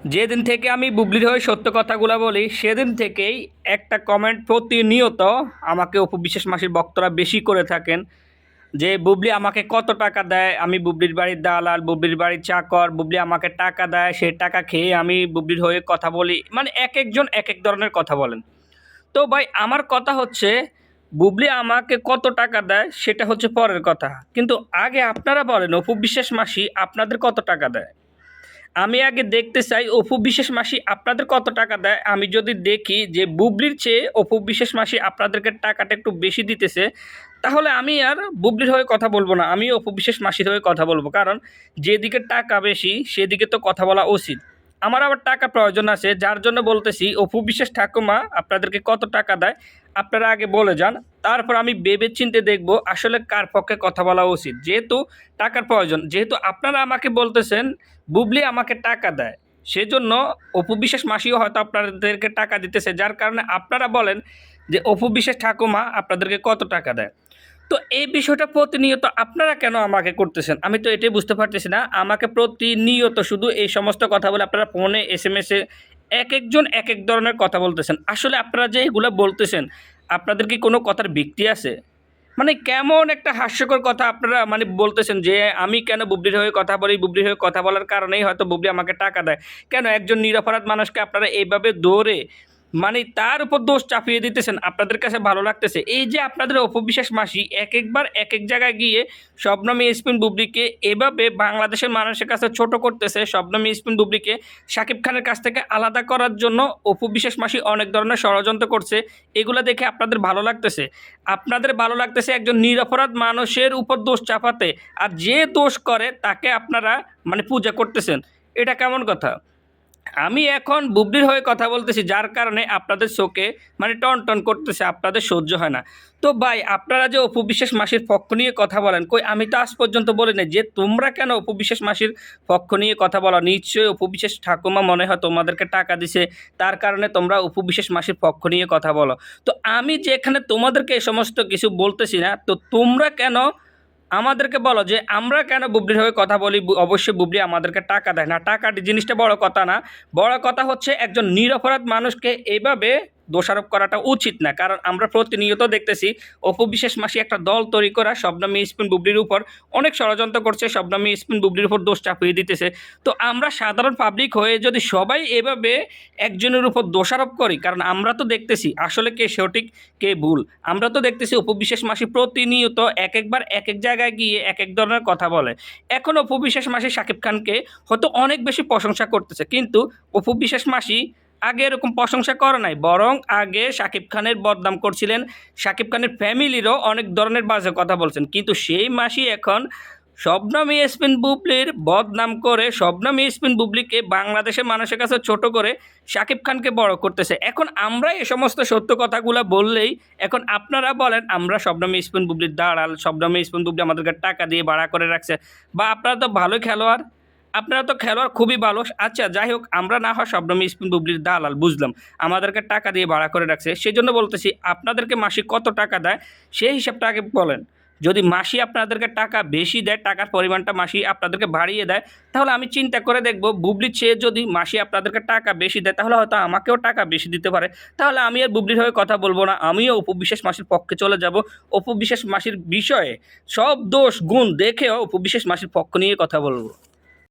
যেদিন থেকে আমি বুবলির হয়ে সত্য কথাগুলো বলি সেদিন থেকেই একটা কমেন্ট প্রতিনিয়ত আমাকে অপু বিশ্বাস মাসির ভক্তরা বেশি করে থাকেন যে বুবলি আমাকে কত টাকা দেয়, আমি বুবলির বাড়ির দালাল, বুবলির বাড়ির চাকর, বুবলি আমাকে টাকা দেয়, সেই টাকা খেয়ে আমি বুবলির হয়ে কথা বলি। মানে এক একজন এক এক ধরনের কথা বলেন। তো ভাই আমার কথা হচ্ছে, বুবলি আমাকে কত টাকা দেয় সেটা হচ্ছে পরের কথা, কিন্তু আগে আপনারা বলেন অপু বিশ্বাস মাসি আপনাদের কত টাকা দেয়। আমি আগে দেখতে চাই অপু বিশ্বাস মাসি আপনাদের কত টাকা দেয়। আমি যদি দেখি যে বুবলির চেয়ে অপু বিশ্বাস মাসি আপনাদেরকে টাকাটা একটু বেশি দিতেছে, তাহলে আমি আর বুবলির হয়ে কথা বলবো না, আমি অপু বিশ্বাস মাসির হয়ে কথা বলবো। কারণ যেদিকে টাকা বেশি সেদিকে তো কথা বলা উচিত। আমার আবার টাকা প্রয়োজন আছে, যার জন্য বলতেছি অপু বিশ্বাস ঠাকুমা আপনাদেরকে কত টাকা দেয় আপনারা আগে বলে যান, তারপর আমি ভেবে চিন্তে দেখব আসলে কার পক্ষে কথা বলা উচিত। যেহেতু টাকার প্রয়োজন, যেহেতু আপনারা আমাকে বলতেছেন বুবলি আমাকে টাকা দেয়, সেজন্য অপু বিশ্বাস মাসিও হয়তো আপনাদেরকে টাকা দিতেছে, যার কারণে আপনারা বলেন যে অপু বিশ্বাস ঠাকুমা আপনাদেরকে কত টাকা দেয়। তো এই বিষয়টা প্রতিনিয়ত আপনারা কেন আমাকে করতেছেন, আমি তো এটাই বুঝতে পারতেছি না। আমাকে প্রতিনিয়ত শুধু এই সমস্ত কথা বলে আপনারা ফোনে SMS-এ এক একজন এক এক ধরনের কথা বলতেছেন। আসলে আপনারা যে এগুলো বলতেছেন আপনাদের কি কোনো কথার ভিত্তি আছে? মানে কেমন একটা হাস্যকর কথা আপনারা মানে বলতেছেন যে আমি কেন বুবলির হয়ে কথা বলি, বুবলির হয়ে কথা বলার কারণেই হয়তো বুবলি আমাকে টাকা দেয়। কেন একজন নিরপরাধ মানুষকে আপনারা এইভাবে ধরে মানে তার উপর দোষ চাপিয়ে দিতেছেন, আপনাদের কাছে ভালো লাগতেছে? এই যে আপনাদের অপবিশ্বাস মাসি এক একবার এক এক জায়গায় গিয়ে শবনম ইয়াসমিন বুবলিকে এভাবে বাংলাদেশের মানুষের কাছে ছোট করতেছে, শবনম ইয়াসমিন বুবলিকে শাকিব খানের কাছ থেকে আলাদা করার জন্য অপবিশ্বাস মাসি অনেক ধরনের ষড়যন্ত্র করছে। এগুলো দেখে আপনাদের ভালো লাগতেছে? আপনাদের ভালো লাগতেছে একজন নিরপরাধ মানুষের উপর দোষ চাপাতে, আর যে দোষ করে তাকে আপনারা মানে পূজা করতেছেন। এটা কেমন কথা? আমি এখন বুবলির হয়ে কথা বলতেছি, যার কারণে আপনাদের চোখে মানে টন টন করতেছে, আপনাদের সহ্য হয় না। তো ভাই আপনারা যে অপু বিশ্বাস মাসির পক্ষ নিয়ে কথা বলেন, কই আমি তো আজ পর্যন্ত বলি নাই যে তোমরা কেন অপু বিশ্বাস মাসির পক্ষ নিয়ে কথা বলো। নিশ্চয়ই অপু বিশ্বাস ঠাকুমা মনে হয় তোমাদেরকে টাকা দিছে, তার কারণে তোমরা অপু বিশ্বাস মাসির পক্ষ নিয়ে কথা বলো। তো আমি যে এখানে তোমাদেরকে এই সমস্ত কিছু বলতেছি না, তো তোমরা কেন আমাদেরকে বলো যে আমরা কেন বুবলির হয়ে কথা বলি। অবশ্যই বুবলি আমাদেরকে টাকা দেয় না, টাকা জিনিসটা বড় কথা না। বড় কথা হচ্ছে একজন নিরপরাধ মানুষকে এইভাবে দোষারোপ করাটা উচিত না। কারণ আমরা প্রতিনিয়ত দেখতেছি অপু বিশ্বাস মাসি একটা দল তৈরি করা শবনম ইয়াসমিন বুবলির উপর অনেক ষড়যন্ত্র করছে, শবনম ইয়াসমিন বুবলির উপর দোষ চাপিয়ে দিতেছে। তো আমরা সাধারণ পাবলিক হয়ে যদি সবাই এভাবে একজনের উপর দোষারোপ করি, কারণ আমরা তো দেখতেছি আসলে কে সঠিক কে ভুল। আমরা তো দেখতেছি অপু বিশ্বাস মাসি প্রতিনিয়ত এক একবার এক এক জায়গায় গিয়ে এক এক ধরনের কথা বলে। এখন অপু বিশ্বাস মাসি শাকিব খানকে হয়তো অনেক বেশি প্রশংসা করতেছে, কিন্তু অপু বিশ্বাস মাসি আগে এরকম প্রশংসা করে নাই, বরং আগে শাকিব খানের বদনাম করছিলেন, শাকিব খানের ফ্যামিলিরও অনেক ধরনের বাজে কথা বলছেন। কিন্তু সেই মাসি এখন শবনম ইয়াসমিন বুবলির বদনাম করে শবনম ইয়াসমিন বুবলিকে বাংলাদেশের মানুষের কাছে ছোট করে শাকিব খানকে বড় করতেছে। এখন আমরা এই সমস্ত সত্য কথাগুলো বললেই এখন আপনারা বলেন আমরা শবনম ইয়াসমিন বুবলির দালাল, শবনম ইয়াসমিন বুবলি আমাদেরকে টাকা দিয়ে ভাড়া করে রাখছে। বা আপনারা তো ভালো খেলোয়াড়, আপনারা তো খেলোয়াড় খুবই ভালো। আচ্ছা যাই হোক, আমরা না হয় শবনম ইয়াসমিন বুবলির দালাল বুঝলাম, আমাদেরকে টাকা দিয়ে ভাড়া করে রাখছে, সেই জন্য বলতেছি আপনাদেরকে মাসিক কত টাকা দেয় সেই হিসাবটা আগে বলেন। যদি মাসি আপনাদেরকে টাকা বেশি দেয়, টাকার পরিমাণটা মাসি আপনাদেরকে বাড়িয়ে দেয়, তাহলে আমি চিন্তা করে দেখব বুবলির চেয়ে যদি মাসি আপনাদেরকে টাকা বেশি দেয় তাহলে হয়তো আমাকেও টাকা বেশি দিতে পারে। তাহলে আমি আর বুবলির হয়ে কথা বলবো না, আমিও অপু বিশ্বাস মাসির পক্ষে চলে যাব। অপু বিশ্বাস মাসির বিষয়ে সব দোষ গুণ দেখেও অপু বিশ্বাস মাসির পক্ষ নিয়ে কথা বলবো।